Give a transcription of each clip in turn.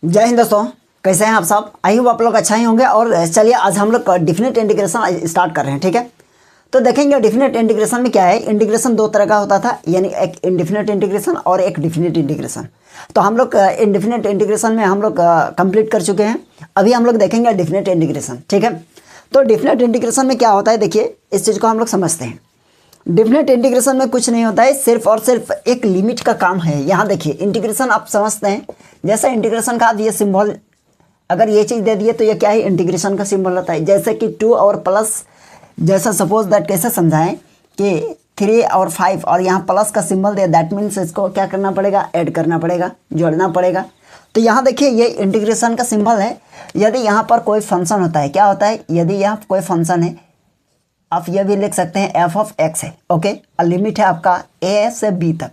जय हिंद दोस्तों, कैसे हैं आप सब। आई होप आप लोग अच्छा ही होंगे। और चलिए आज हम लोग डिफिनेट इंटीग्रेशन स्टार्ट कर रहे हैं। ठीक है, तो देखेंगे डिफिनेट इंटीग्रेशन में क्या है। इंटीग्रेशन दो तरह का होता था, यानी एक इनडिफिनिट इंटीग्रेशन और एक डिफिनिट इंटीग्रेशन। तो हम लोग इनडिफिनिट इंटीग्रेशन में हम लोग कंप्लीट कर चुके हैं। अभी हम लोग देखेंगे डिफिनेट इंटीग्रेशन। ठीक है, तो डिफिनेट इंटीग्रेशन में क्या होता है, देखिए इस चीज़ को हम लोग समझते हैं। डिफिनेट इंटीग्रेशन में कुछ नहीं होता है, सिर्फ और सिर्फ एक लिमिट का काम है। यहाँ देखिए इंटीग्रेशन आप समझते हैं, जैसे इंटीग्रेशन का ये सिंबल, अगर ये चीज़ दे दिए तो ये क्या है, इंटीग्रेशन का सिंबल होता है। जैसे कि 2 और प्लस, जैसा सपोज दैट कैसे समझाएं कि 3 और 5 और यहाँ प्लस का सिंबल दे, दैट मीन्स इसको क्या करना पड़ेगा, ऐड करना पड़ेगा, जोड़ना पड़ेगा। तो यहाँ देखिए ये इंटीग्रेशन का सिंबल है। यदि यहाँ पर कोई फंक्शन होता है, क्या होता है, यदि यहाँ कोई फंक्शन है, आप ये भी लिख सकते हैं एफ ऑफ एक्स है। ओके, और लिमिट है आपका ए से बी तक।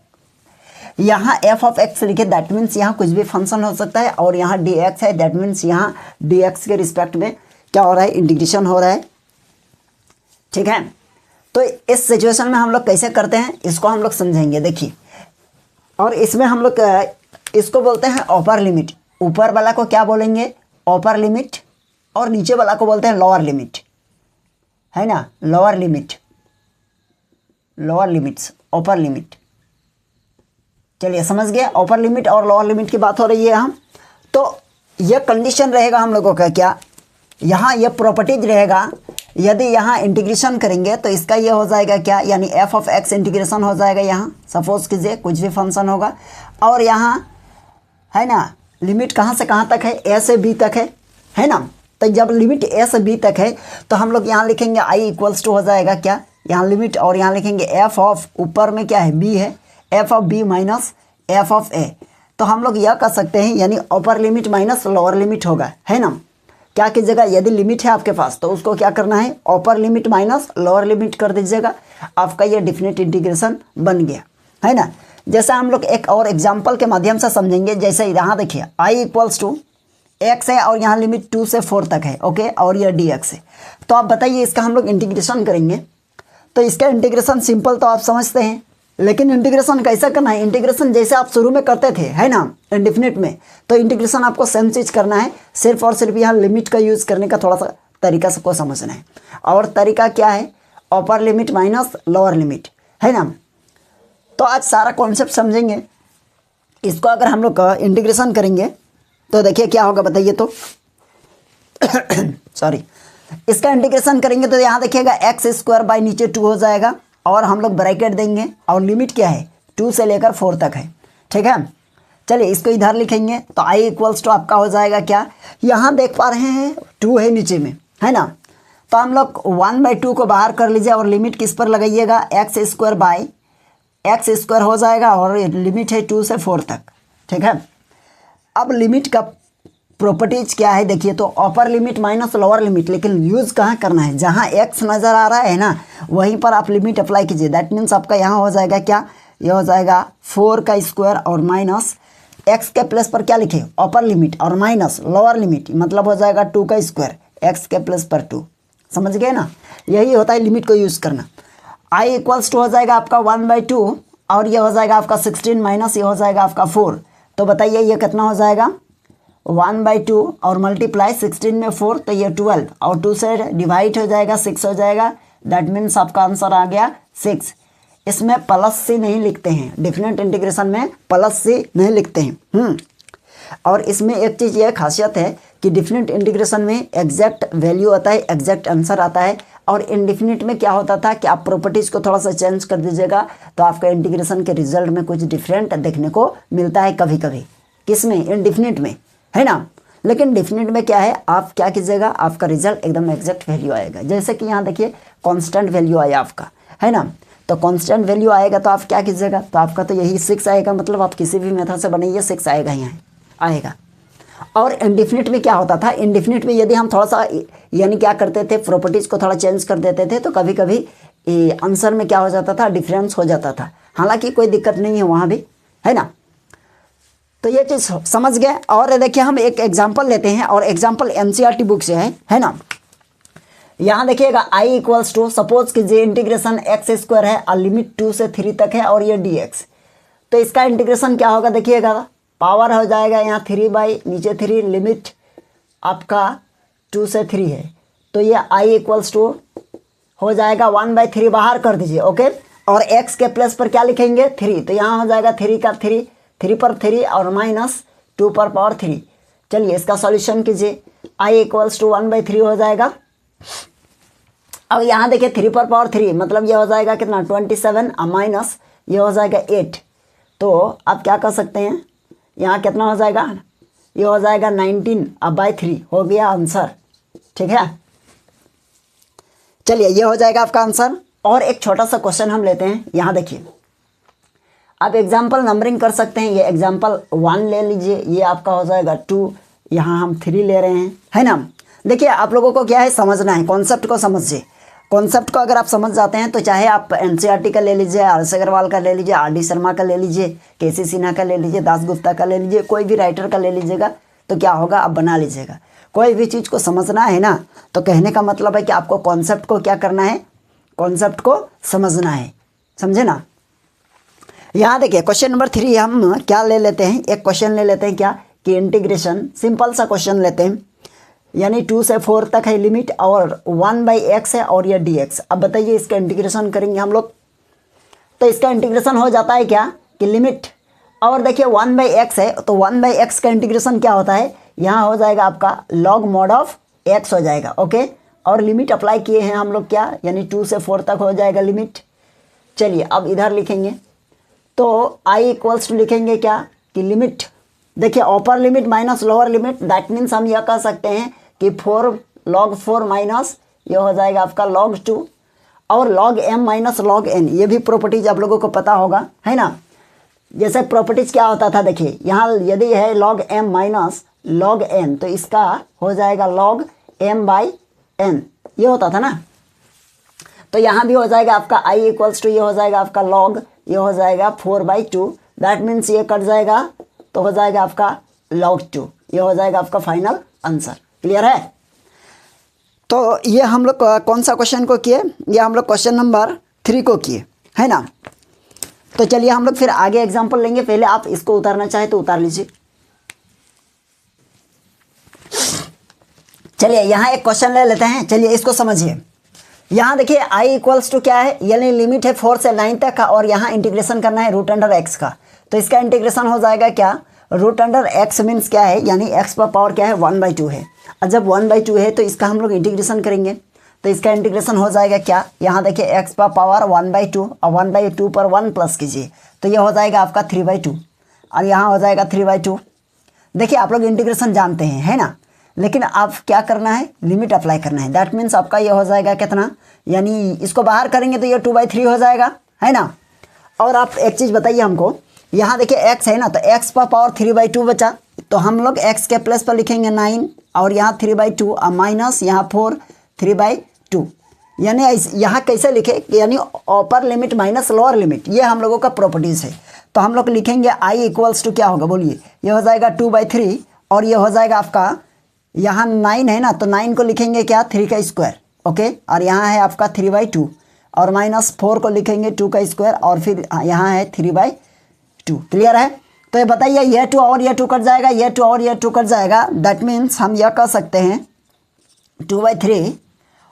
यहाँ एफ ऑफ एक्स लिखे, दैट मीन्स यहाँ कुछ भी फंक्शन हो सकता है। और यहाँ डी एक्स है, दैट मीन्स यहाँ डी एक्स के रिस्पेक्ट में क्या हो रहा है, इंटीग्रेशन हो रहा है। ठीक है, तो इस सिचुएशन में हम लोग कैसे करते हैं इसको हम लोग समझेंगे। देखिए, और इसमें हम लोग इसको बोलते हैं अपर लिमिट। ऊपर वाला को क्या बोलेंगे, अपर लिमिट, और नीचे वाला को बोलते हैं लोअर लिमिट, है ना। Lower limit, lower limits, upper limit. चलिए समझ गए, अपर लिमिट और लोअर लिमिट की बात हो रही है हम। तो ये कंडीशन रहेगा हम लोगों का, क्या यहाँ ये प्रॉपर्टीज रहेगा। यदि यहाँ इंटीग्रेशन करेंगे तो इसका ये हो जाएगा क्या, यानी एफ ऑफ एक्स इंटीग्रेशन हो जाएगा। यहाँ सपोज कीजिए कुछ भी फंक्शन होगा, और यहाँ है ना लिमिट कहाँ से कहाँ तक है, ए से बी तक है ना। तो जब लिमिट ए से बी तक है तो हम लोग यहाँ लिखेंगे आई इक्वल्स टू हो जाएगा क्या, यहाँ लिमिट, और यहाँ लिखेंगे एफ ऑफ, ऊपर में क्या है, बी है, F of B minus F of A. तो हम लोग यह कर सकते हैं, यानी upper limit minus lower limit होगा, है ना। क्या कीजिएगा, यदि लिमिट है आपके पास तो उसको क्या करना है, अपर लिमिट माइनस लोअर लिमिट कर दीजिएगा, आपका ये डिफिनिट इंटीग्रेशन बन गया, है ना। जैसे हम लोग एक और एग्जाम्पल के माध्यम से समझेंगे। जैसे यहाँ देखिए आई इक्वल्स टू एक्स है, और यहाँ लिमिट 2 से 4 तक है। ओके, और ये डी एक्स है। तो आप बताइए इसका हम लोग इंटीग्रेशन करेंगे, तो इसका इंटीग्रेशन सिंपल तो आप समझते हैं, लेकिन इंटीग्रेशन कैसा करना है, इंटीग्रेशन जैसे आप शुरू में करते थे, है ना, इंडेफिनिट में, तो इंटीग्रेशन आपको सेम चीज़ करना है। सिर्फ और सिर्फ यहाँ लिमिट का यूज़ करने का थोड़ा सा तरीका सबको समझना है। और तरीका क्या है, अपर लिमिट माइनस लोअर लिमिट, है ना। तो आज सारा कॉन्सेप्ट समझेंगे। इसको अगर हम लोग इंटीग्रेशन करेंगे तो देखिए क्या होगा, बताइए तो सॉरी, इसका इंटीग्रेशन करेंगे तो यहाँ देखिएगा एक्स स्क्वायर बाई नीचे 2 हो जाएगा, और हम लोग ब्रैकेट देंगे, और लिमिट क्या है, 2 से लेकर 4 तक है। ठीक है, चलिए इसको इधर लिखेंगे तो आई इक्वल्स टू आपका हो जाएगा क्या, यहाँ देख पा रहे हैं 2 है नीचे में, है ना। तो हम लोग 1/2 को बाहर कर लीजिए, और लिमिट किस पर लगाइएगा, x square by x square हो जाएगा, और लिमिट है 2 से 4 तक। ठीक है, अब लिमिट का प्रॉपर्टीज क्या है देखिए, तो अपर लिमिट माइनस लोअर लिमिट, लेकिन यूज़ कहाँ करना है, जहाँ एक्स नज़र आ रहा है ना वहीं पर आप लिमिट अप्लाई कीजिए। दैट मीन्स आपका यहाँ हो जाएगा क्या, ये हो जाएगा 4 का स्क्वायर और माइनस एक्स के प्लेस पर क्या लिखे, अपर लिमिट, और माइनस लोअर लिमिट, मतलब हो जाएगा 2 का स्क्वायर, एक्स के प्लेस पर 2। समझ गए ना, यही होता है लिमिट को यूज़ करना। आई इक्वल्स टू हो जाएगा आपका 1/2, और ये हो जाएगा आपका 16 माइनस ये हो जाएगा आपका 4। तो बताइए ये कितना हो जाएगा, 1/2 और मल्टीप्लाई 16 में 4, तो ये 12, और 2 से डिवाइड हो जाएगा 6 हो जाएगा। दैट मीन्स आपका आंसर आ गया 6। इसमें प्लस से नहीं लिखते हैं, डिफिनेट इंटीग्रेशन में प्लस से नहीं लिखते हैं। और इसमें एक चीज़ यह खासियत है कि डिफिनेट इंटीग्रेशन में एग्जैक्ट वैल्यू आता है, एग्जैक्ट आंसर आता है। और इनडिफिनिट में क्या होता था कि आप प्रॉपर्टीज़ को थोड़ा सा चेंज कर दीजिएगा तो आपका इंटीग्रेशन के रिजल्ट में कुछ डिफरेंट देखने को मिलता है कभी कभी। किसमें, इनडिफिनिट में, है ना। लेकिन डिफिनिट में क्या है, आप क्या कीजिएगा, आपका रिजल्ट एकदम एग्जैक्ट वैल्यू आएगा। जैसे कि यहाँ देखिए कांस्टेंट वैल्यू आया आपका, है ना। तो कांस्टेंट वैल्यू आएगा तो आप क्या कीजिएगा, तो आपका तो यही 6 आएगा, मतलब आप किसी भी मेथड से बनाइए 6 आएगा, यहाँ आएगा। और इनडिफिनिट में क्या होता था, इनडिफिनिट में यदि हम थोड़ा सा यानी क्या करते थे, प्रॉपर्टीज़ को थोड़ा चेंज कर देते थे तो कभी कभी आंसर में क्या हो जाता था, डिफरेंस हो जाता था। हालांकि कोई दिक्कत नहीं है वहाँ भी, है ना। तो ये चीज़ समझ गए। और देखिए हम एक एग्जांपल लेते हैं, और एग्जांपल एनसीईआरटी बुक से है ना। यहाँ देखिएगा आई इक्वल्स टू, सपोज कीजिए इंटीग्रेशन एक्स स्क्वायर है और लिमिट 2 से 3 तक है, और ये डी एक्स। तो इसका इंटीग्रेशन क्या होगा देखिएगा, पावर हो जाएगा यहाँ 3 बाई नीचे 3, लिमिट आपका 2 से 3 है, तो ये आई इक्वल्स टू हो जाएगा 1/3 बाहर कर दीजिए। ओके, और x के प्लेस पर क्या लिखेंगे 3, तो यहाँ हो जाएगा 3 का 3, 3 पर 3 और माइनस 2 पर पावर 3। चलिए इसका सॉल्यूशन कीजिए, i इक्वल्स टू 1/3 हो जाएगा। अब यहाँ देखिए 3 पर पावर 3 मतलब ये हो जाएगा कितना 27 और माइनस ये हो जाएगा 8, तो आप क्या कर सकते हैं यहाँ कितना हो जाएगा, ये हो जाएगा 19 अब बाई 3 हो गया आंसर। ठीक है, चलिए ये हो जाएगा आपका आंसर। और एक छोटा सा क्वेश्चन हम लेते हैं, यहाँ देखिए आप एग्जाम्पल नंबरिंग कर सकते हैं। ये एग्जाम्पल 1 ले लीजिए, ये आपका हो जाएगा 2, यहाँ हम 3 ले रहे हैं, है ना। देखिए आप लोगों को क्या है समझना है, कॉन्सेप्ट को समझिए। कॉन्सेप्ट को अगर आप समझ जाते हैं तो चाहे आप एनसीईआरटी का ले लीजिए, आर.एस. अग्रवाल का ले लीजिए, आर.डी. शर्मा का ले लीजिए, के.सी. सिन्हा का ले लीजिए, दास गुप्ता का ले लीजिए, कोई भी राइटर का ले लीजिएगा, तो क्या होगा आप बना लीजिएगा। कोई भी चीज़ को समझना है ना, तो कहने का मतलब है कि आपको कॉन्सेप्ट को क्या करना है, कॉन्सेप्ट को समझना है, समझे ना। यहाँ देखिए क्वेश्चन नंबर 3 हम क्या ले लेते हैं, एक क्वेश्चन ले लेते हैं क्या कि इंटीग्रेशन, सिंपल सा क्वेश्चन लेते हैं, यानी 2 से 4 तक है लिमिट और 1/x है और ये dx। अब बताइए इसका इंटीग्रेशन करेंगे हम लोग, तो इसका इंटीग्रेशन हो जाता है क्या कि लिमिट, और देखिए 1/x है तो 1/x का इंटीग्रेशन क्या होता है, यहाँ हो जाएगा आपका log mod ऑफ x हो जाएगा। ओके, और लिमिट अप्लाई किए हैं हम लोग क्या, यानी 2 से 4 तक हो जाएगा लिमिट। चलिए अब इधर लिखेंगे, तो i इक्वल्स टू लिखेंगे क्या कि लिमिट, देखिए अपर limit minus lower limit, that means हम यह कह सकते हैं कि 4 log 4 माइनस ये हो जाएगा आपका log 2 और log m minus log n, ये भी प्रॉपर्टीज आप लोगों को पता होगा, है ना। जैसे प्रॉपर्टीज क्या होता था, देखिए यहाँ यदि है log m minus log n तो इसका हो जाएगा log m बाई n, ये होता था ना। तो यहाँ भी हो जाएगा आपका i इक्वल्स टू ये हो जाएगा आपका log, ये हो जाएगा 4/2, दैट मीन्स ये कट जाएगा तो हो जाएगा आपका log 2, ये हो जाएगा आपका फाइनल आंसर। क्लियर है, तो ये हम लोग कौन सा क्वेश्चन को किए, ये हम लोग क्वेश्चन नंबर 3 को किए, है ना। तो चलिए हम लोग फिर आगे एग्जांपल लेंगे, पहले आप इसको उतारना चाहे तो उतार लीजिए। चलिए यहाँ एक क्वेश्चन ले लेते हैं, चलिए इसको समझिए। यहाँ देखिए i इक्वल्स टू क्या है, यानी लिमिट है 4 से 9 तक का, और यहाँ इंटीग्रेशन करना है रूट अंडर x का, तो इसका इंटीग्रेशन हो जाएगा क्या, रूट अंडर x मीन्स क्या है, यानी x पर पावर क्या है 1/2 है, और जब 1/2 है तो इसका हम लोग इंटीग्रेशन करेंगे, तो इसका इंटीग्रेशन हो जाएगा क्या, यहाँ देखिए x पर पावर 1/2 और 1/2 पर 1 प्लस कीजिए, तो ये हो जाएगा आपका 3/2 और यहाँ हो जाएगा 3/2। देखिए आप लोग इंटीग्रेशन जानते हैं, है ना, लेकिन आप क्या करना है, लिमिट अप्लाई करना है, दैट मीन्स आपका ये हो जाएगा कितना, यानी इसको बाहर करेंगे तो ये 2/3 हो जाएगा, है ना। और आप एक चीज़ बताइए हमको, यहाँ देखिए x है ना, तो x पर पावर 3/2 बचा, तो हम लोग x के प्लस पर लिखेंगे 9 और यहाँ 3/2 और माइनस यहाँ 4 3/2, यानी यहाँ कैसे लिखे, यानी upper limit minus lower limit, ये हम लोगों का प्रॉपर्टीज़ है। तो हम लोग लिखेंगे i इक्वल्स टू क्या होगा बोलिए, ये हो जाएगा 2/3 और ये हो जाएगा आपका यहाँ 9 है ना, तो 9 को लिखेंगे क्या 3 का स्क्वायर, ओके, और यहाँ है आपका 3/2 और माइनस 4 को लिखेंगे 2 का स्क्वायर और फिर यहाँ है 3/2। क्लियर है, तो ये बताइए ये 2 और ये 2 कट जाएगा, ये 2 और ये 2 कट जाएगा, दैट मीन्स हम यह कह सकते हैं 2/3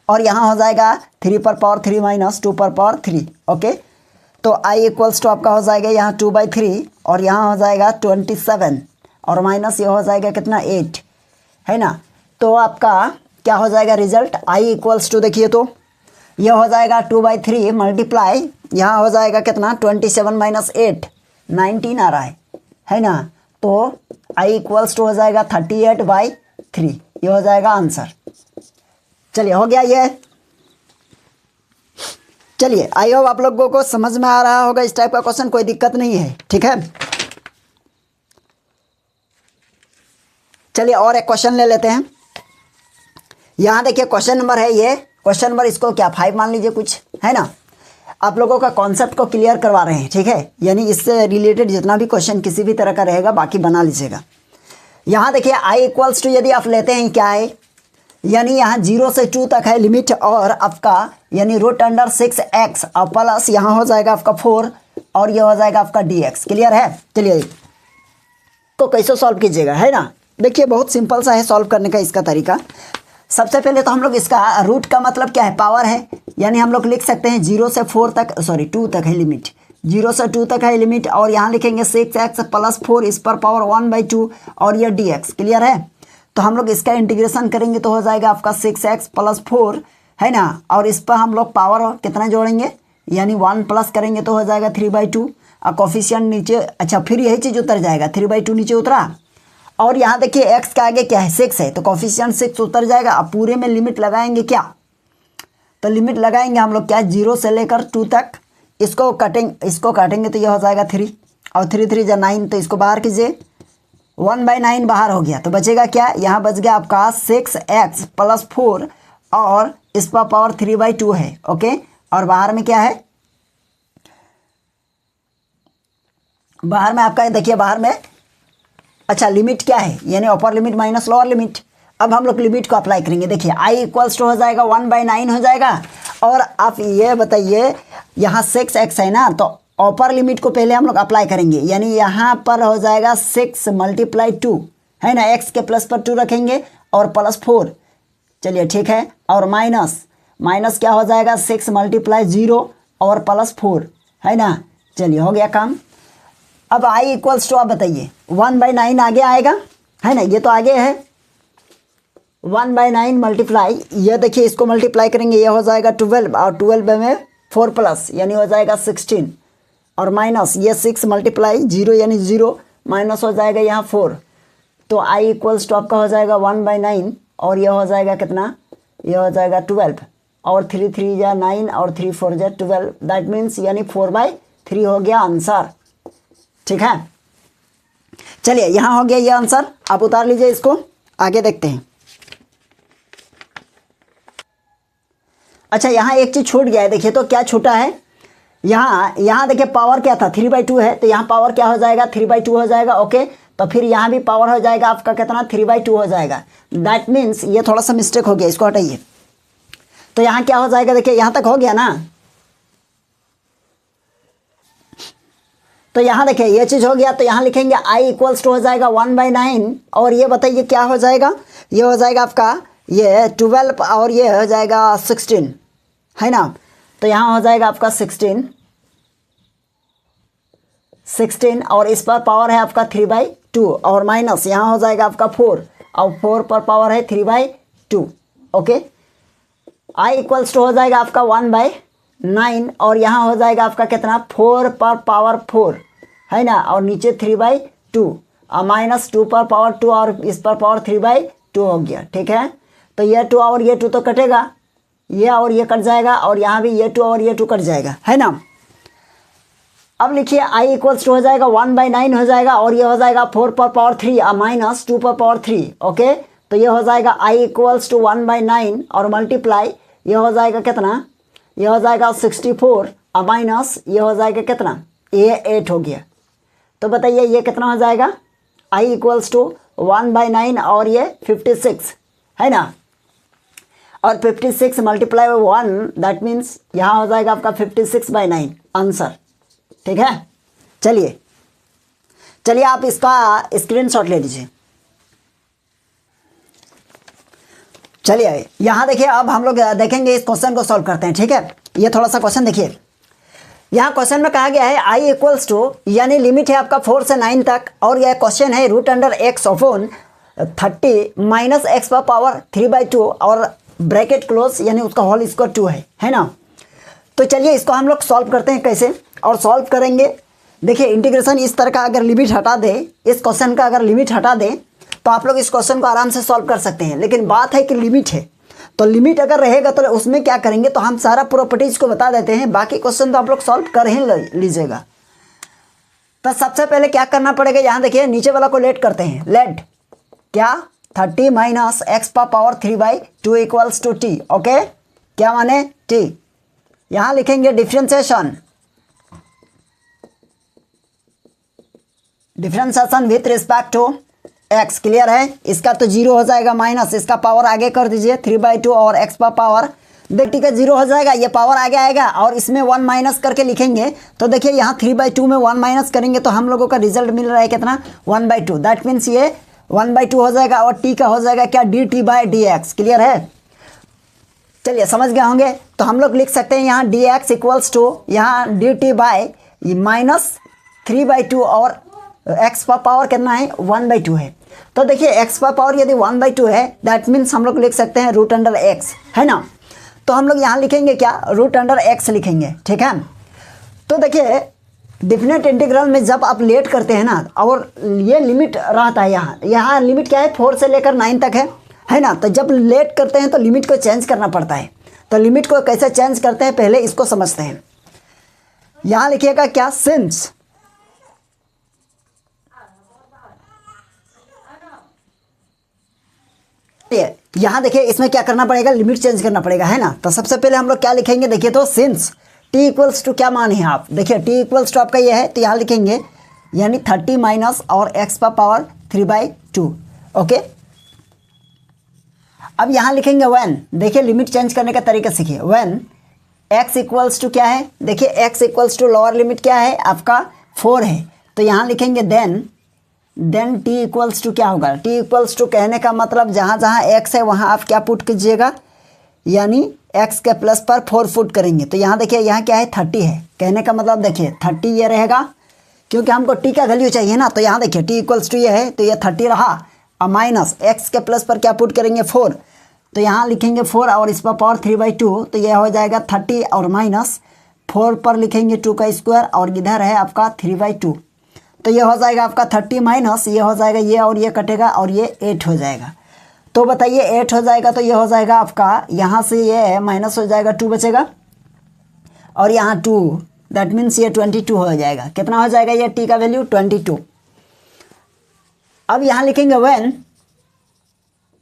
और यहाँ हो जाएगा 3 पर पावर 3 माइनस 2 पर पावर 3। ओके, तो i इक्वल्स टू आपका हो जाएगा यहाँ 2/3 और यहाँ हो जाएगा 27 और माइनस ये हो जाएगा कितना 8, है ना। तो आपका क्या हो जाएगा रिजल्ट, i इक्वल्स टू देखिए तो ये हो जाएगा 2/3 मल्टीप्लाई यहाँ हो जाएगा कितना 27 माइनस 8 19 आ रहा है ना। तो i इक्वल्स टू हो जाएगा 38/3, ये हो जाएगा आंसर। चलिए हो गया ये। चलिए आई होप आप लोगों को समझ में आ रहा होगा इस टाइप का क्वेश्चन, कोई दिक्कत नहीं है, ठीक है। चलिए और एक क्वेश्चन ले लेते हैं। यहाँ देखिए क्वेश्चन नंबर है ये, क्वेश्चन नंबर इसको क्या 5 मान लीजिए कुछ, है ना। आप लोगों का कॉन्सेप्ट को क्लियर करवा रहे हैं, ठीक है, यानी इससे रिलेटेड जितना भी क्वेश्चन किसी भी तरह का रहेगा बाकी बना लीजिएगा। यहाँ देखिए i इक्वल्स टू यदि आप लेते हैं क्या है, यानी यहाँ 0 से 2 तक है लिमिट और आपका यानी रूट अंडर 6x और प्लस यहाँ हो जाएगा आपका 4 और ये हो जाएगा आपका dx। क्लियर है। चलिए को कैसे सॉल्व कीजिएगा, है ना। देखिए बहुत सिंपल सा है सॉल्व करने का इसका तरीका। सबसे पहले तो हम लोग इसका रूट का मतलब क्या है, पावर है, यानी हम लोग लिख सकते हैं 0 से 4 तक, सॉरी 2 तक है लिमिट, 0 से 2 तक है लिमिट, और यहाँ लिखेंगे 6x + 4 इस पर पावर 1/2 और ये dx। क्लियर है। तो हम लोग इसका इंटीग्रेशन करेंगे तो हो जाएगा आपका 6x + 4, है ना, और इस पर हम लोग पावर कितना जोड़ेंगे, यानी 1 प्लस करेंगे तो हो जाएगा 3/2, और कोफिशिएंट नीचे, अच्छा फिर यही चीज़ उतर जाएगा, 3/2 नीचे उतरा, और यहाँ देखिए x के आगे क्या है, 6 है, तो कोफिशिएंट 6 उतर जाएगा। अब पूरे में लिमिट लगाएंगे क्या, तो लिमिट लगाएंगे हम लोग क्या, 0 से लेकर 2 तक, इसको काटेंगे तो यह हो जाएगा 3, और 3 3 जा 9, तो इसको बाहर कीजिए, 1/9 बाहर हो गया, तो बचेगा क्या, यहाँ बच गया आपका 6x + 4 और इस पर पावर 3/2 है। ओके, और बाहर में क्या है, बाहर में आपका देखिए, बाहर में अच्छा लिमिट क्या है, यानी upper limit minus lower limit. अब हम लोग लिमिट को अप्लाई करेंगे। देखिए i = हो जाएगा 1/9 हो जाएगा, और आप ये बताइए यहाँ 6x है ना, तो अपर लिमिट को पहले हम लोग अप्लाई करेंगे, यानी यहाँ पर हो जाएगा 6 × 2, है ना, x के प्लस पर 2 रखेंगे और +4, चलिए ठीक है, और माइनस क्या हो जाएगा, 6 × 0 और +4, है ना, चलिए हो गया काम। अब i = आप बताइए 1/9 आगे आएगा, है ना, ये तो आगे है, 1/9 मल्टीप्लाई, ये देखिए इसको मल्टीप्लाई करेंगे, ये हो जाएगा 12, और 12 में 4 प्लस यानी हो जाएगा 16, और माइनस ये 6 × 0 यानी 0, माइनस हो जाएगा यहाँ 4, तो i = आपका हो जाएगा 1/9, और ये हो जाएगा कितना, ये हो जाएगा 12, और 3 3 या 9 और 3 4 या 12, दैट मीन्स यानी 4/3 हो गया आंसर। ठीक है, चलिए यहाँ हो गया ये आंसर। आप उतार लीजिए इसको, आगे देखते हैं। अच्छा यहाँ एक चीज़ छूट गया है, देखिए तो क्या छूटा है, यहाँ देखिए पावर क्या था, 3/2 है, तो यहाँ पावर क्या हो जाएगा, 3/2 हो जाएगा। ओके, तो फिर यहाँ भी पावर हो जाएगा आपका कितना, 3/2 हो जाएगा। दैट मीन्स ये थोड़ा सा मिस्टेक हो गया, इसको हटाइए। तो यहाँ क्या हो जाएगा, देखिए यहाँ तक हो गया ना, तो यहाँ देखिए ये चीज़ हो गया, तो यहाँ लिखेंगे i = हो जाएगा 1/9, और ये बताइए क्या हो जाएगा, ये हो जाएगा आपका ये 12 और ये हो जाएगा 16, है ना, तो यहाँ हो जाएगा आपका 16 और इस पर पावर है आपका 3/2, और माइनस यहाँ हो जाएगा आपका 4, और 4 पर पावर है 3/2। ओके, i = हो जाएगा आपका 1/9, और यहाँ हो जाएगा आपका कितना, 4 पर पावर 4, है ना, और नीचे 3/2, और -2 पर पावर 2, और इस पर पावर 3/2 हो गया। ठीक है, तो ये 2 और ये 2 तो कटेगा, ये और ये कट जाएगा, और यहाँ भी ये 2 और ये 2 कट जाएगा, है ना। अब लिखिए i = हो जाएगा 1/9 हो जाएगा, और ये हो जाएगा 4 पर पावर 3 और -2 पर पावर 3। ओके, तो ये हो जाएगा i = 1/9 और मल्टीप्लाई, ये हो जाएगा कितना, ये हो जाएगा 64, और माइनस ये हो जाएगा कितना, ये 8 हो गया। तो बताइए ये कितना हो जाएगा, i = 1/9 और ये 56, है ना, और 56 × 1, दैट मीन्स यहाँ हो जाएगा आपका 56/9 आंसर। ठीक है, चलिए आप इसका स्क्रीनशॉट ले लीजिए। चलिए यहाँ देखिए, अब हम लोग देखेंगे इस क्वेश्चन को सॉल्व करते हैं। ठीक है, ये थोड़ा सा क्वेश्चन देखिए, यहाँ क्वेश्चन में कहा गया है i = यानी लिमिट है आपका 4 से 9 तक, और यह क्वेश्चन है √x/30 - x पर पावर 3/2 और ब्रैकेट क्लोज यानी उसका होल स्क्वायर 2 है ना। तो चलिए इसको हम लोग सॉल्व करते हैं कैसे, और सॉल्व करेंगे। देखिए इंटीग्रेशन इस तरह का अगर लिमिट हटा दे, इस क्वेश्चन का अगर लिमिट हटा दे तो आप लोग इस क्वेश्चन को आराम से सॉल्व कर सकते हैं। लेकिन बात है कि लिमिट है, तो लिमिट अगर रहेगा तो उसमें क्या करेंगे, तो हम सारा प्रॉपर्टीज को बता देते हैं, बाकी क्वेश्चन तो आप लोग सॉल्व कर ही लीजिएगा। तो सबसे पहले क्या करना पड़ेगा, यहाँ देखिए नीचे वाला को लेट करते हैं। लेट क्या, 30 - x पर पावर 3/2 = t। ओके, क्या माने t। यहाँ लिखेंगे differentiation with respect to x। Clear है, इसका तो 0 हो जाएगा, माइनस इसका पावर आगे कर दीजिए 3/2 और x पर पावर देख टी का 0 हो जाएगा, ये पावर आगे आएगा और इसमें 1 माइनस करके लिखेंगे तो देखिए यहाँ 3/2 में 1 माइनस करेंगे तो हम लोगों का रिजल्ट मिल रहा है कितना 1/2। दैट मीन्स ये 1/2 हो जाएगा और टी का हो जाएगा क्या dt/dx। क्लियर है? चलिए समझ गए होंगे। तो हम लोग लिख सकते हैं यहाँ dx इक्वल्स टू यहाँ dt/-3/2 और x का पावर कितना है 1/2 है। तो देखिए x का पावर यदि 1/2 है दैट मीन्स हम लोग लिख सकते हैं √x, है ना। तो हम लोग यहाँ लिखेंगे क्या √x लिखेंगे, ठीक है। तो देखिए डिफिनेट इंटीग्रल में जब आप लेट करते हैं ना और ये लिमिट रहता है यहाँ लिमिट क्या है 4 से लेकर 9 तक है ना। तो जब लेट करते हैं तो लिमिट को चेंज करना पड़ता है। तो लिमिट को कैसे चेंज करते हैं पहले इसको समझते हैं। यहाँ लिखिएगा क्या सिंस यहाँ देखिए इसमें क्या करना पड़ेगा लिमिट चेंज करना पड़ेगा, है ना। तो सबसे पहले हम लोग क्या लिखेंगे देखिए तो सिंस टी इक्वल्स टू क्या मान है आप देखिए टी इक्वल्स टू आपका ये है तो यहाँ लिखेंगे यानी 30 माइनस और x का पावर 3/2। ओके अब यहाँ लिखेंगे व्हेन, देखिए लिमिट चेंज करने का तरीका सीखिए। व्हेन x इक्वल्स टू क्या है देखिए x equals to lower limit क्या है आपका 4 है तो यहाँ लिखेंगे देन t इक्वल्स टू क्या होगा t इक्वल्स टू कहने का मतलब जहाँ जहाँ x है वहाँ आप क्या पुट कीजिएगा यानी x के प्लस पर 4 पुट करेंगे। तो यहाँ देखिए यहाँ क्या है 30 है, कहने का मतलब देखिए 30 ये रहेगा क्योंकि हमको t का वैल्यू चाहिए ना। तो यहाँ देखिए t इक्वल्स टू ये है तो ये 30 रहा और माइनस x के प्लस पर क्या पुट करेंगे 4। तो यहाँ लिखेंगे 4 और इस पर पावर 3/2 तो यह हो जाएगा 30 और माइनस 4 पर लिखेंगे 2 का स्क्वायर और इधर है आपका 3/2 तो ये हो जाएगा आपका 30 माइनस ये हो जाएगा ये और ये कटेगा और ये 8 हो जाएगा। तो बताइए 8 हो जाएगा तो ये हो जाएगा आपका यहाँ से ये माइनस हो जाएगा 2 बचेगा और यहाँ 2 दैट मीन्स ये 22 हो जाएगा। कितना हो जाएगा ये t का वैल्यू 22। अब यहाँ लिखेंगे व्हेन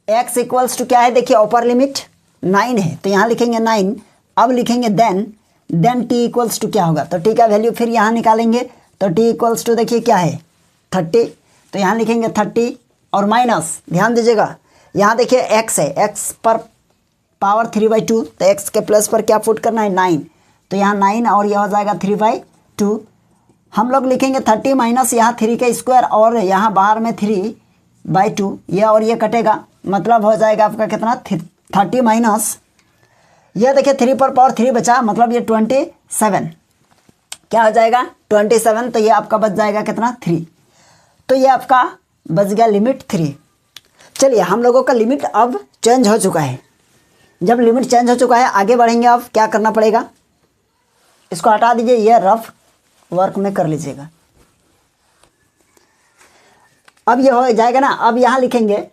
x इक्वल्स टू क्या है देखिए अपर लिमिट 9 है तो यहाँ लिखेंगे 9। अब लिखेंगे देन t इक्वल्स टू क्या होगा तो t का वैल्यू फिर यहाँ निकालेंगे तो t इक्वल्स टू देखिए क्या है 30 तो यहाँ लिखेंगे 30 और माइनस ध्यान दीजिएगा यहाँ देखिए x है x पर पावर 3/2 तो x के प्लस पर क्या पुट करना है 9 तो यहाँ 9 और यह हो जाएगा 3/2। हम लोग लिखेंगे 30 माइनस यहाँ 3 का स्क्वायर और यहाँ बाहर में 3/2 यह और ये कटेगा मतलब हो जाएगा आपका कितना 30 माइनस यह देखिए 3 पर पावर 3 बचा मतलब ये 27 क्या हो जाएगा 27 तो ये आपका बच जाएगा कितना 3 तो ये आपका बच गया लिमिट 3। चलिए हम लोगों का लिमिट अब चेंज हो चुका है। जब लिमिट चेंज हो चुका है आगे बढ़ेंगे। अब क्या करना पड़ेगा इसको हटा दीजिए ये रफ वर्क में कर लीजिएगा। अब ये हो जाएगा ना। अब यहाँ लिखेंगे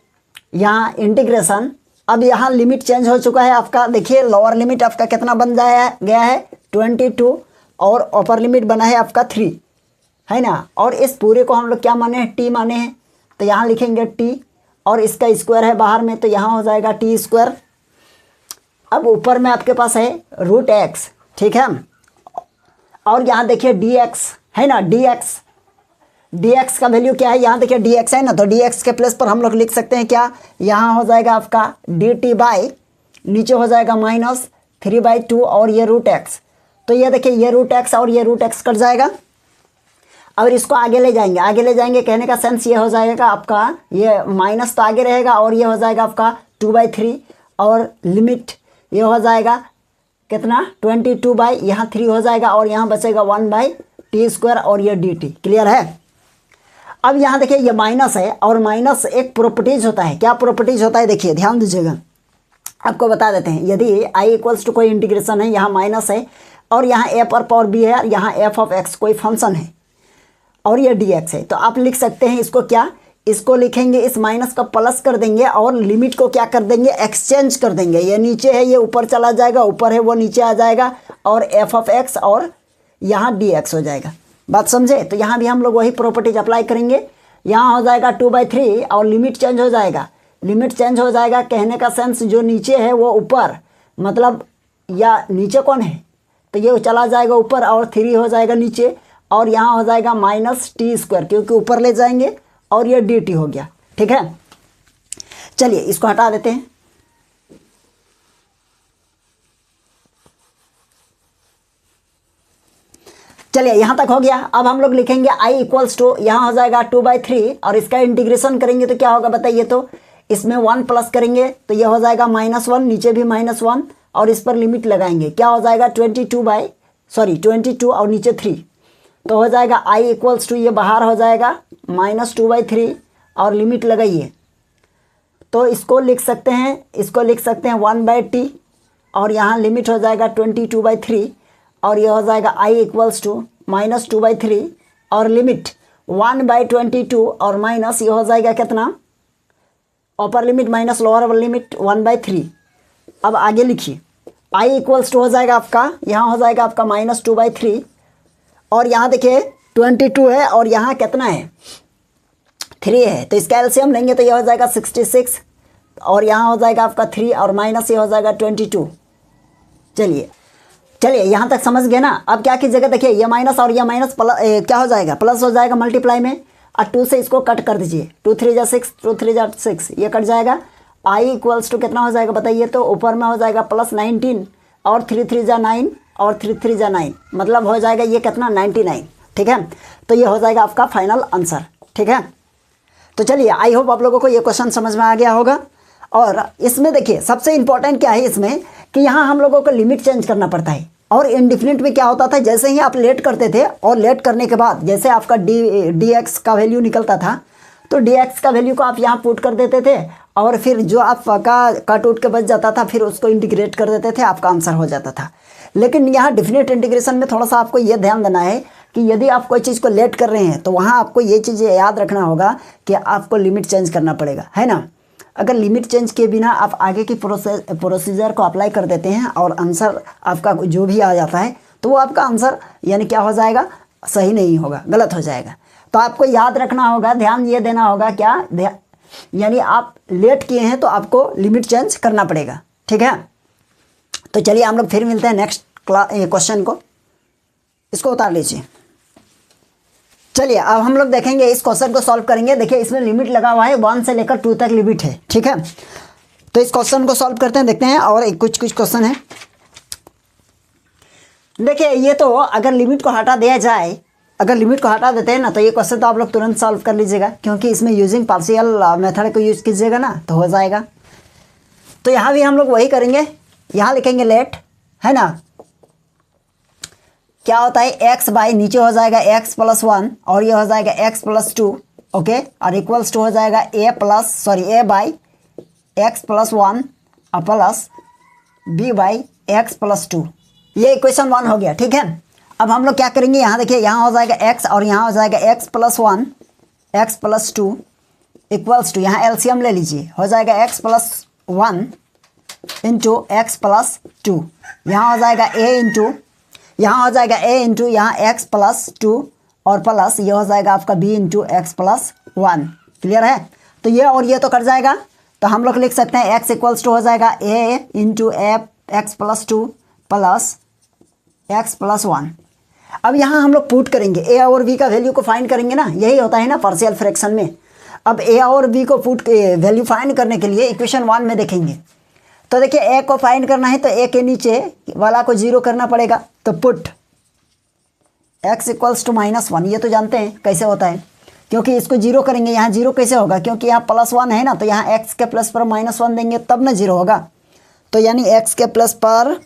यहाँ इंटीग्रेशन अब यहाँ लिमिट चेंज हो चुका है आपका देखिए लोअर लिमिट आपका कितना बन जाया गया है 22 और अपर लिमिट बना है आपका 3 है ना। और इस पूरे को हम लोग क्या माने हैं टी माने हैं तो यहाँ लिखेंगे टी और इसका स्क्वायर है बाहर में तो यहाँ हो जाएगा टी स्क्वायर। अब ऊपर में आपके पास है √x ठीक है और यहाँ देखिए dx है ना dx का वैल्यू क्या है यहाँ देखिए dx है ना तो dx के प्लस पर हम लोग लिख सकते हैं क्या यहाँ हो जाएगा आपका dt बाई नीचे हो जाएगा माइनस 3/2 और ये √x तो ये देखिए ये √x और ये √x कट जाएगा। अब इसको आगे ले जाएंगे कहने का सेंस ये हो जाएगा आपका ये माइनस तो आगे रहेगा और ये हो जाएगा आपका 2/3 और लिमिट ये हो जाएगा कितना 22 बाई यहाँ 3 हो जाएगा और यहाँ बचेगा 1/t² और ये dt। क्लियर है? अब यहाँ देखिए ये माइनस है और माइनस एक प्रॉपर्टीज होता है। क्या प्रॉपर्टीज होता है देखिए ध्यान दीजिएगा आपको बता देते हैं। यदि i इक्वल्स टू कोई इंटीग्रेशन है यहाँ माइनस है और यहाँ a पर पावर b है यहाँ f(x) कोई फंक्शन है और ये dx है तो आप लिख सकते हैं इसको क्या इसको लिखेंगे इस माइनस का प्लस कर देंगे और लिमिट को क्या कर देंगे एक्सचेंज कर देंगे। ये नीचे है ये ऊपर चला जाएगा ऊपर है वो नीचे आ जाएगा और f(x) और यहाँ dx हो जाएगा। बात समझे? तो यहाँ भी हम लोग वही प्रॉपर्टीज अप्लाई करेंगे। यहाँ हो जाएगा 2/3 और लिमिट चेंज हो जाएगा कहने का सेंस जो नीचे है वो ऊपर मतलब या नीचे कौन है तो ये चला जाएगा ऊपर और 3 हो जाएगा नीचे और यहाँ हो जाएगा -t² क्योंकि ऊपर ले जाएंगे और ये dt हो गया। ठीक है चलिए इसको हटा देते हैं। चलिए यहाँ तक हो गया। अब हम लोग लिखेंगे आई इक्वल्स टू, यहाँ हो जाएगा 2/3 और इसका इंटीग्रेशन करेंगे तो क्या होगा बताइए। तो इसमें 1 प्लस करेंगे तो ये हो जाएगा -1, नीचे भी -1 और इस पर लिमिट लगाएंगे, क्या हो जाएगा 22 और नीचे 3, तो हो जाएगा आई इक्वल्स टू, ये बाहर हो जाएगा -2/3 और लिमिट लगाइए तो इसको लिख सकते हैं 1/t और यहाँ लिमिट हो जाएगा 22/3 और ये हो जाएगा आई इक्वल्स टू -2/3 और लिमिट 1/22 और माइनस ये हो जाएगा कितना, अपर लिमिट माइनस लोअर लिमिट 1/3। अब आगे लिखिए आई इक्वल्स टू हो जाएगा आपका, यहाँ हो जाएगा आपका -2/3 और यहाँ देखिए 22 है और यहाँ कितना है 3 है, तो इसका एलसीएम लेंगे तो ये हो जाएगा 66 और यहाँ हो जाएगा आपका 3 और माइनस ये हो जाएगा 22। चलिए यहाँ तक समझ गए ना। अब क्या कीजिएगा, देखिए ये माइनस और ये माइनस क्या हो जाएगा, प्लस हो जाएगा मल्टीप्लाई में और 2 से इसको कट कर दीजिए, 2 3 जा 6, 2 3 जा 6, ये कट जाएगा। आई इक्वल्स टू कितना हो जाएगा बताइए। तो ऊपर में हो जाएगा +19 और 3 3 जा 9 और 3 3 जा 9, मतलब हो जाएगा ये कितना 99। ठीक है, तो ये हो जाएगा आपका फाइनल आंसर। ठीक है, तो चलिए आई होप आप लोगों को ये क्वेश्चन समझ में आ गया होगा। और इसमें देखिए सबसे इंपॉर्टेंट क्या है इसमें कि यहाँ हम लोगों को लिमिट चेंज करना पड़ता है। और इंडिफिनिट में क्या होता था, जैसे ही आप लेट करते थे और लेट करने के बाद जैसे आपका डी एक्स का वैल्यू निकलता था तो डी एक्स का वैल्यू को आप यहाँ पुट कर देते थे और फिर जो आपका कट उठ के बच जाता था फिर उसको इंटीग्रेट कर देते थे, आपका आंसर हो जाता था। लेकिन यहाँ डिफिनिट इंटीग्रेशन में थोड़ा सा आपको ये ध्यान देना है कि यदि आप कोई चीज़ को लेट कर रहे हैं तो वहाँ आपको ये चीज़ याद रखना होगा कि आपको लिमिट चेंज करना पड़ेगा, है ना। अगर लिमिट चेंज किए बिना आप आगे की प्रोसीजर को अप्लाई कर देते हैं और आंसर आपका जो भी आ जाता है तो वो आपका आंसर यानी क्या हो जाएगा, सही नहीं होगा, गलत हो जाएगा। तो आपको याद रखना होगा, ध्यान ये देना होगा क्या, यानी आप लेट किए हैं तो आपको लिमिट चेंज करना पड़ेगा। ठीक है, तो चलिए हम लोग फिर मिलते हैं नेक्स्ट क्वेश्चन को, इसको उतार लीजिए। चलिए अब हम लोग देखेंगे इस क्वेश्चन को सॉल्व करेंगे। देखिए इसमें लिमिट लगा हुआ है 1 से लेकर 2 तक लिमिट है। ठीक है, तो इस क्वेश्चन को सॉल्व करते हैं, देखते हैं। और कुछ क्वेश्चन है, देखिए ये तो अगर लिमिट को हटा दिया जाए, अगर लिमिट को हटा देते हैं ना तो ये क्वेश्चन तो आप लोग तुरंत सॉल्व कर लीजिएगा क्योंकि इसमें यूजिंग पार्शियल मेथड को यूज कीजिएगा ना तो हो जाएगा। तो यहाँ भी हम लोग वही करेंगे, यहाँ लिखेंगे लेट, है ना। क्या होता है x बाई नीचे हो जाएगा x + 1 और ये हो जाएगा x + 2, ओके, और इक्वल्स टू हो जाएगा a बाई x + 1 और प्लस b बाई x + 2। ये इक्वेशन 1 हो गया। ठीक है, अब हम लोग क्या करेंगे, यहाँ देखिए यहाँ हो जाएगा x और यहाँ हो जाएगा x + 1 x + 2 इक्वल्स टू, यहाँ एलसीएम ले लीजिए, हो जाएगा x + 1 इंटू x + 2, यहाँ हो जाएगा a इंटू, यहाँ हो जाएगा a इंटू यहाँ x + 2 और प्लस ये हो जाएगा आपका b इंटू x + 1। क्लियर है, तो ये और ये तो कट जाएगा तो हम लोग लिख सकते हैं x इक्वल्स टू हो जाएगा a into x + 2 plus x + 1। अब यहाँ हम लोग पुट करेंगे a और b का वैल्यू को फाइंड करेंगे ना, यही होता है ना पार्शियल फ्रैक्शन में। अब a और b को पुट वैल्यू फाइंड करने के लिए इक्वेशन 1 में देखेंगे तो देखिए a को फाइंड करना है तो a के नीचे वाला को 0 करना पड़ेगा, तो पुट x इक्वल्स टू -1, ये तो जानते हैं कैसे होता है क्योंकि इसको 0 करेंगे, यहाँ 0 कैसे होगा क्योंकि यहाँ +1 है ना, तो यहाँ x के प्लस पर -1 देंगे तब ना 0 होगा। तो यानी x के प्लस पर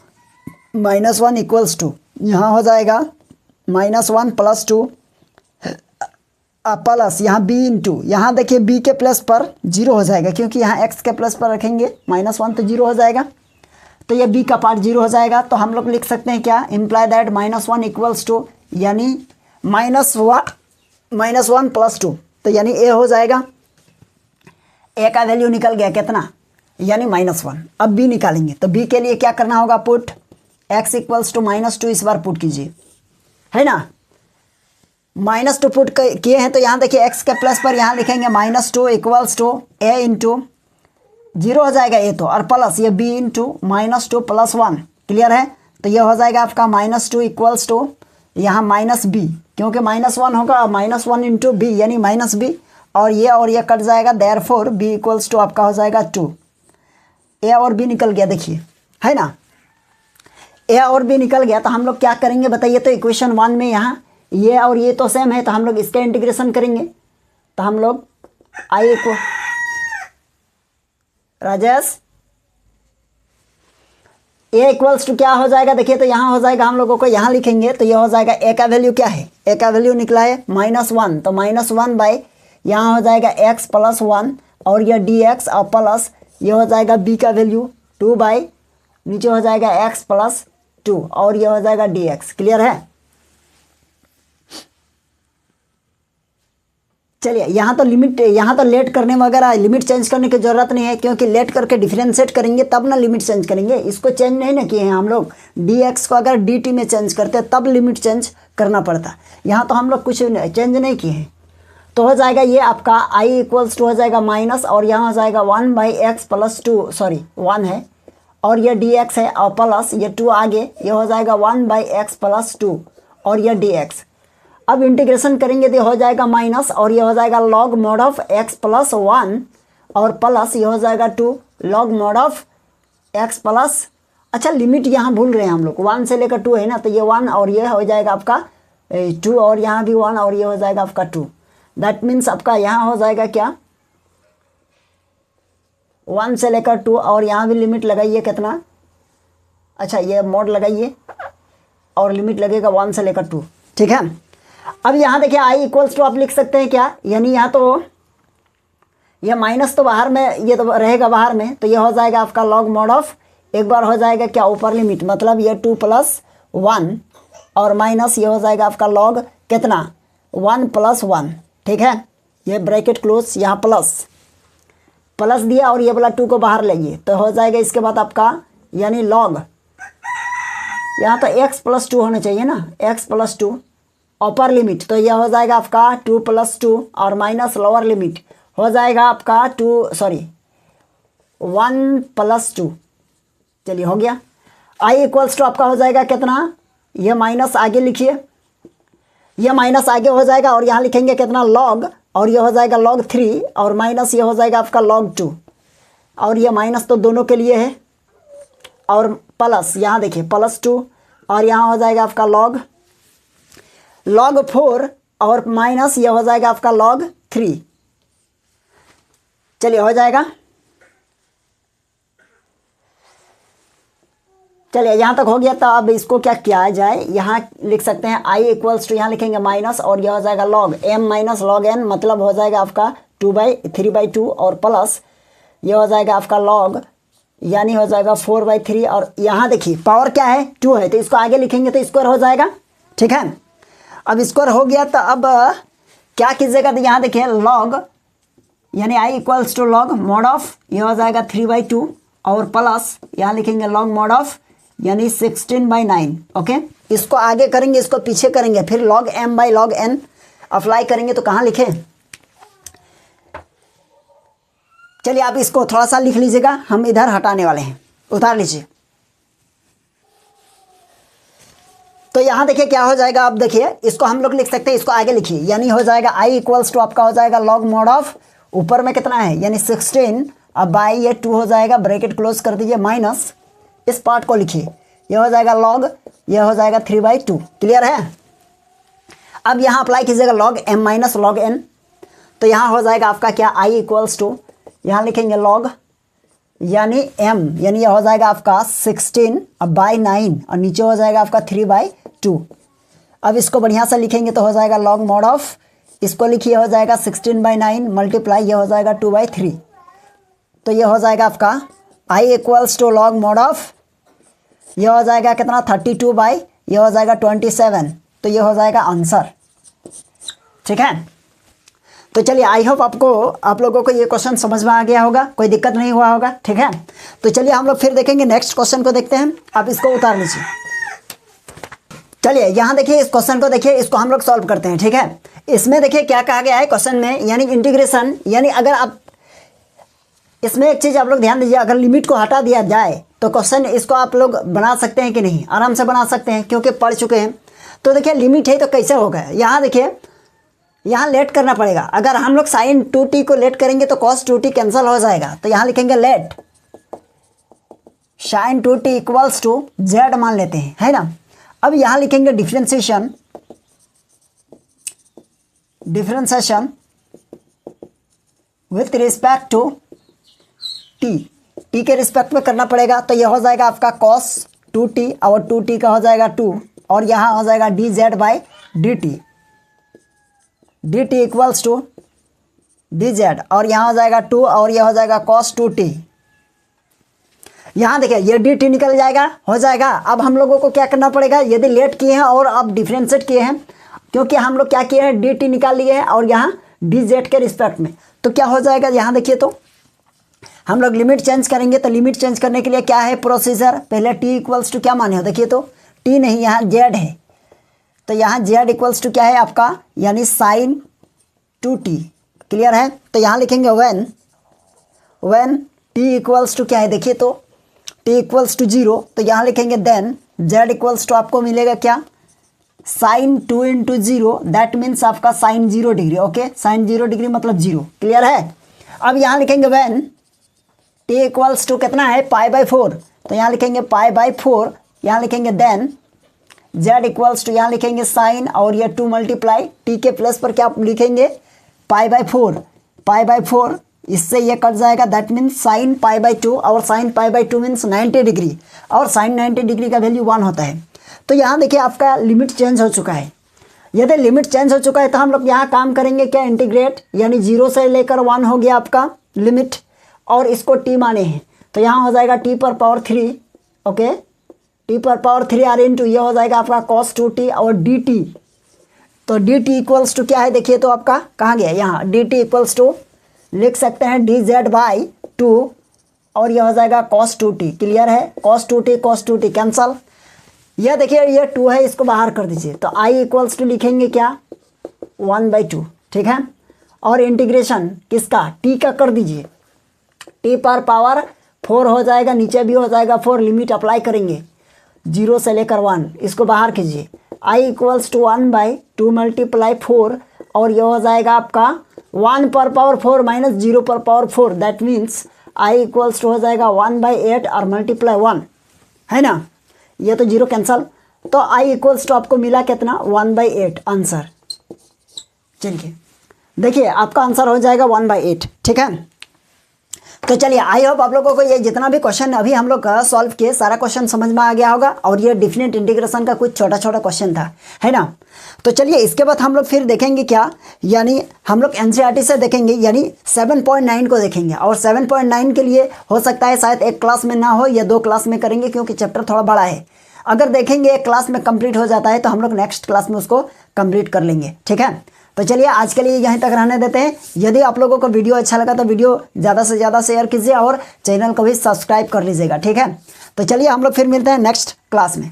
-1 इक्वल्स टू यहाँ हो जाएगा -1 + 2 प्लस यहाँ b इंटू, यहाँ देखिए b के प्लस पर 0 हो जाएगा क्योंकि यहाँ x के प्लस पर रखेंगे -1 तो 0 हो जाएगा, तो ये b का पार्ट 0 हो जाएगा। तो हम लोग लिख सकते हैं क्या, इम्प्लाई दैट -1 इक्वल्स टू यानी -1 + 2, तो यानी a हो जाएगा, a का वैल्यू निकल गया कितना यानी -1। अब b निकालेंगे तो b के लिए क्या करना होगा, पुट x इक्वल्स टू -2 इस बार पुट कीजिए, है ना। -2 पुट किए हैं तो यहाँ देखिए x के प्लस पर यहाँ लिखेंगे -2 इक्वल्स टू a इंटू 0 हो जाएगा a तो, और प्लस ये b इंटू -2 + 1। क्लियर है, तो ये हो जाएगा आपका -2 इक्वल्स टू यहाँ -b क्योंकि -1 होगा, -1 इंटू b यानी -b और ये कट जाएगा, देयरफॉर b इक्वल्स टू आपका हो जाएगा 2। a और b निकल गया देखिए, है ना। a और b निकल गया तो हम लोग क्या करेंगे बताइए। तो इक्वेशन 1 में यहाँ ये और ये तो सेम है, तो हम लोग इसका इंटीग्रेशन करेंगे। तो हम लोग आई को राजेश ए इक्वल्स टू क्या हो जाएगा, देखिए तो यहाँ हो जाएगा, हम लोगों को यहाँ लिखेंगे तो ये हो जाएगा ए का वैल्यू क्या है, ए का वैल्यू निकला है -1, तो -1 बाई यहाँ हो जाएगा x + 1 और यह dx और प्लस ये हो जाएगा b का वैल्यू 2 बाई नीचे हो जाएगा x + 2 और ये हो जाएगा dx। क्लियर है। चलिए यहाँ तो लिमिट, यहाँ तो लेट करने वगैरह लिमिट चेंज करने की ज़रूरत नहीं है, क्योंकि लेट करके डिफरेंशिएट करेंगे तब ना लिमिट चेंज करेंगे। इसको चेंज नहीं ना किए हैं हम लोग, dx को अगर dt में चेंज करते तब लिमिट चेंज करना पड़ता। यहाँ तो हम लोग कुछ चेंज नहीं किए हैं, तो हो जाएगा ये आपका i इक्वल्स टू हो जाएगा माइनस और यहाँ हो जाएगा 1 बाई एक्स प्लस 2, सॉरी 1 है और ये dx है और प्लस ये 2 आगे, ये हो जाएगा 1 बाई एक्स प्लस 2 और ये dx। अब इंटीग्रेशन करेंगे तो हो जाएगा माइनस और ये हो जाएगा log mod of x plus 1 और प्लस ये हो जाएगा 2 log mod of x plus, अच्छा लिमिट यहाँ भूल रहे हैं हम लोग, 1 से लेकर 2 है ना, तो ये 1 और ये हो जाएगा आपका 2 और यहाँ भी 1 और ये हो जाएगा आपका 2। दैट मीन्स आपका यहाँ हो जाएगा क्या 1 से लेकर 2 और यहाँ भी लिमिट लगाइए कितना, अच्छा ये मॉड लगाइए और लिमिट लगेगा 1 से लेकर 2। ठीक है। अब यहाँ देखिए i इक्वल्स टू आप लिख सकते हैं क्या, यानी यहाँ तो ये माइनस तो बाहर में, ये तो रहेगा बाहर में, तो ये हो जाएगा आपका लॉग मॉड ऑफ, एक बार हो जाएगा क्या ऊपर लिमिट, मतलब ये 2 + 1 और माइनस ये हो जाएगा आपका लॉग कितना 1 + 1। ठीक है, ये ब्रैकेट क्लोज, यहाँ प्लस दिया और ये वाला 2 को बाहर लाइए तो हो जाएगा इसके बाद आपका यानी लॉग, यहाँ तो x + 2 होना चाहिए ना, x + 2 अपर लिमिट, तो यह हो जाएगा आपका 2 + 2 और माइनस लोअर लिमिट हो जाएगा आपका 1 + 2। चलिए हो गया। i इक्वल्स टू आपका हो जाएगा कितना, ये माइनस आगे लिखिए, ये माइनस आगे हो जाएगा और यहाँ लिखेंगे कितना लॉग और ये हो जाएगा log 3 और माइनस ये हो जाएगा आपका log 2 और ये माइनस तो दोनों के लिए है और प्लस यहाँ देखिए +2 और यहाँ हो जाएगा आपका log 4 और माइनस ये हो जाएगा आपका log 3। चलिए हो जाएगा। चलिए यहाँ तक हो गया, तो अब इसको क्या किया जाए, यहाँ लिख सकते हैं i इक्वल्स टू, यहाँ लिखेंगे माइनस और यह हो जाएगा log m minus log n, मतलब हो जाएगा आपका 2/3/2 और प्लस यह हो जाएगा आपका log यानी हो जाएगा 4/3 और यहाँ देखिए पावर क्या है 2 है, तो इसको आगे लिखेंगे तो स्क्वायर हो जाएगा। ठीक है, अब स्क्वायर हो गया तो अब क्या कीजिएगा, तो यहाँ देखिए log यानी i equals to log mod of ये हो जाएगा 3/2 और प्लस यहाँ लिखेंगे log मॉड ऑफ यानी 16/9। ओके, इसको आगे करेंगे इसको पीछे करेंगे, फिर log m/log n अप्लाई करेंगे तो कहाँ लिखें, चलिए आप इसको थोड़ा सा लिख लीजिएगा, हम इधर हटाने वाले हैं, उतार लीजिए। तो यहाँ देखिए क्या हो जाएगा, अब देखिए इसको हम लोग लिख सकते हैं, इसको आगे लिखिए, यानी हो जाएगा i इक्वल्स टू आपका हो जाएगा log मॉड ऑफ ऊपर में कितना है यानी 16 अब बाई ये 2 हो जाएगा, ब्रैकेट क्लोज कर दीजिए, माइनस इस पार्ट को लिखिए, यह हो जाएगा log यह हो जाएगा 3/2। क्लियर है। अब यहाँ अप्लाई कीजिएगा log m minus log n, तो यहाँ हो जाएगा आपका क्या i इक्वल्स टू यहाँ लिखेंगे log यानी m यानी यह हो जाएगा आपका 16/9 और नीचे हो जाएगा आपका 3/2। अब इसको बढ़िया से लिखेंगे तो हो जाएगा log मॉड ऑफ, इसको लिखिए हो जाएगा 16/9 मल्टीप्लाई ये हो जाएगा 2/3, तो ये हो जाएगा आपका i equals to log mod of ये हो जाएगा कितना 32 बाई ये हो जाएगा 27, तो ये हो जाएगा आंसर। ठीक है, तो चलिए आई होप आपको आप लोगों को ये क्वेश्चन समझ में आ गया होगा, कोई दिक्कत नहीं हुआ होगा। ठीक है, तो चलिए हम लोग फिर देखेंगे नेक्स्ट क्वेश्चन को, देखते हैं। आप इसको उतार लीजिए। चलिए यहाँ देखिए इस क्वेश्चन को देखिए, इसको हम लोग सॉल्व करते हैं। ठीक है, इसमें देखिए क्या कहा गया है क्वेश्चन में, यानी इंटीग्रेशन, यानी अगर आप इसमें एक चीज़ आप लोग ध्यान दीजिए, अगर लिमिट को हटा दिया जाए तो क्वेश्चन इसको आप लोग बना सकते हैं कि नहीं, आराम से बना सकते हैं क्योंकि पढ़ चुके हैं। तो देखिए लिमिट है तो कैसे होगा, यहाँ देखिए यहाँ लेट करना पड़ेगा, अगर हम लोग sin 2t को लेट करेंगे तो cos 2t कैंसिल हो जाएगा, तो यहाँ लिखेंगे let sin 2t equals to z मान लेते हैं, है ना। अब यहाँ लिखेंगे differentiation differentiation with respect to T, T के रिस्पेक्ट में करना पड़ेगा। तो यह हो जाएगा आपका cos 2t और 2t का हो जाएगा 2 और यहाँ हो जाएगा dz by dt, dt equals to dz और यहाँ हो जाएगा 2 और यह हो जाएगा cos 2t। यहाँ देखिए ये dt निकल जाएगा, हो जाएगा। अब हम लोगों को क्या करना पड़ेगा, यदि लेट किए हैं और अब डिफ्रेंशिएट किए हैं, क्योंकि हम लोग क्या किए हैं dt निकाल लिए हैं और यहाँ dz के रिस्पेक्ट में, तो क्या हो जाएगा यहाँ देखिए, तो हम लोग लिमिट चेंज करेंगे। तो लिमिट चेंज करने के लिए क्या है प्रोसीजर, पहले t इक्वल्स टू क्या माने हो, देखिए तो t नहीं यहाँ z है, तो यहाँ z इक्वल्स टू क्या है आपका, यानी sin 2t, क्लियर है। तो यहाँ लिखेंगे व्हेन t इक्वल्स टू क्या है, देखिए तो t इक्वल्स टू 0, तो यहाँ लिखेंगे देन z इक्वल्स टू आपको मिलेगा क्या, sin 2 इंटू 0, दैट मीन्स आपका sin 0 degree, okay, sin 0 degree मतलब 0, क्लियर है। अब यहाँ लिखेंगे व्हेन t इक्वल्स टू कितना है π/4, तो यहाँ लिखेंगे π/4, यहाँ लिखेंगे देन z इक्वल्स टू, यहाँ लिखेंगे साइन और ये 2 मल्टीप्लाई t के प्लस पर क्या लिखेंगे π/4, इससे ये कट जाएगा, दैट मीन्स साइन π/2 और साइन π/2 मीन्स 90 डिग्री और साइन 90 डिग्री का वैल्यू 1 होता है। तो यहाँ देखिए आपका लिमिट चेंज हो चुका है। यदि लिमिट चेंज हो चुका है तो हम लोग यहाँ काम करेंगे क्या, इंटीग्रेट, यानी 0 से लेकर 1 हो गया आपका लिमिट और इसको t माने हैं, तो यहाँ हो जाएगा t पर पावर 3, ओके, t पर पावर 3 r इंटू ये हो जाएगा आपका cos 2t और dt, तो dt इक्वल्स टू क्या है, देखिए तो आपका कहाँ गया, यहाँ dt इक्वल्स टू लिख सकते हैं dz बाई 2 और यह हो जाएगा cos 2t, क्लियर है, cos 2t कैंसल। यह देखिए ये 2 है, इसको बाहर कर दीजिए, तो i इक्वल्स टू लिखेंगे क्या 1/2, ठीक है, और इंटीग्रेशन किसका t का कर दीजिए, t पर पावर 4 हो जाएगा, नीचे भी हो जाएगा 4, लिमिट अप्लाई करेंगे 0 से लेकर 1, इसको बाहर कीजिए, i इक्वल्स टू 1/2 मल्टीप्लाई 4 और यह हो जाएगा आपका 1 पर पावर 4 माइनस 0 पर power 4, that means i equals to हो जाएगा 1/8 और मल्टीप्लाई 1, है ना, ये तो 0 कैंसल, तो i इक्वल्स टू आपको मिला कितना 1/8 आंसर। चलिए देखिए आपका आंसर हो जाएगा 1/8, ठीक है। तो चलिए आई होप आप लोगों को ये जितना भी क्वेश्चन अभी हम लोग सॉल्व किए सारा क्वेश्चन समझ में आ गया होगा और ये डेफिनेट इंटीग्रेशन का कुछ छोटा छोटा क्वेश्चन था, है ना। तो चलिए इसके बाद हम लोग फिर देखेंगे क्या, यानी हम लोग एनसीईआरटी से देखेंगे, यानी 7.9 को देखेंगे और 7.9 के लिए हो सकता है शायद एक क्लास में ना हो या 2 क्लास में करेंगे क्योंकि चैप्टर थोड़ा बड़ा है। अगर देखेंगे एक क्लास में कंप्लीट हो जाता है तो हम लोग नेक्स्ट क्लास में उसको कंप्लीट कर लेंगे, ठीक है। तो चलिए आज के लिए यहीं तक रहने देते हैं। यदि आप लोगों को वीडियो अच्छा लगा तो वीडियो ज़्यादा से ज़्यादा शेयर कीजिए और चैनल को भी सब्सक्राइब कर लीजिएगा, ठीक है। तो चलिए हम लोग फिर मिलते हैं नेक्स्ट क्लास में।